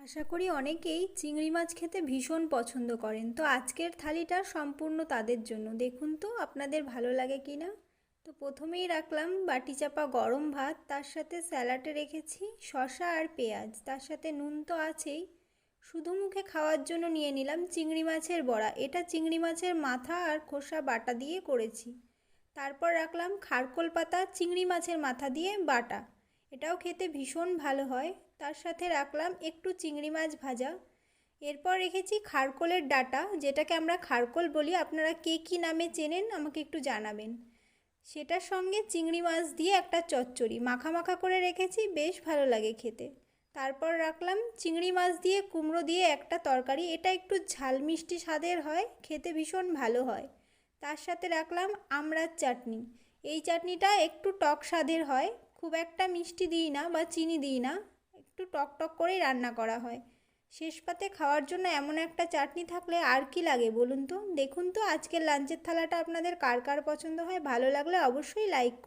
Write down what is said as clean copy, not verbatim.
আশা করি অনেকেই চিংড়ি মাছ খেতে ভীষণ পছন্দ করেন। তো আজকের থালিটা সম্পূর্ণ তাদের জন্য। দেখুন তো আপনাদের ভালো লাগে কি না। তো প্রথমেই রাখলাম বাটি চাপা গরম ভাত, তার সাথে স্যালাডে রেখেছি শসা আর পেঁয়াজ, তার সাথে নুন তো আছেই। শুধু মুখে খাওয়ার জন্য নিয়ে নিলাম চিংড়ি মাছের বড়া। এটা চিংড়ি মাছের মাথা আর খোসা বাটা দিয়ে করেছি। তারপর রাখলাম খারকোল পাতা চিংড়ি মাছের মাথা দিয়ে বাটা, এটাও খেতে ভীষণ ভালো হয়। তার সাথে রাখলাম একটু চিংড়ি মাছ ভাজা। এরপর রেখেছি খারকোলের ডাঁটা, যেটাকে আমরা খারকোল বলি, আপনারা কে কী নামে চেনেন আমাকে একটু জানাবেন। সেটার সঙ্গে চিংড়ি মাছ দিয়ে একটা চচ্চড়ি মাখা মাখা করে রেখেছি, বেশ ভালো লাগে খেতে। তারপর রাখলাম চিংড়ি মাছ দিয়ে কুমড়ো দিয়ে একটা তরকারি, এটা একটু ঝাল মিষ্টি স্বাদের হয়, খেতে ভীষণ ভালো হয়। তার সাথে রাখলাম আমড়ার চাটনি। এই চাটনিটা একটু টক স্বাদের হয়, খুব একটা মিষ্টি দিই না বা চিনি দিই না, একটু টক টক করেই রান্না করা হয়। শেষ পাতে খাওয়ার জন্য এমন একটা চাটনি থাকলে আর কি লাগে বলুন তো। দেখুন তো আজকের লাঞ্চের থালাটা আপনাদের কার কার পছন্দ হয়, ভালো লাগলে অবশ্যই লাইক করুন।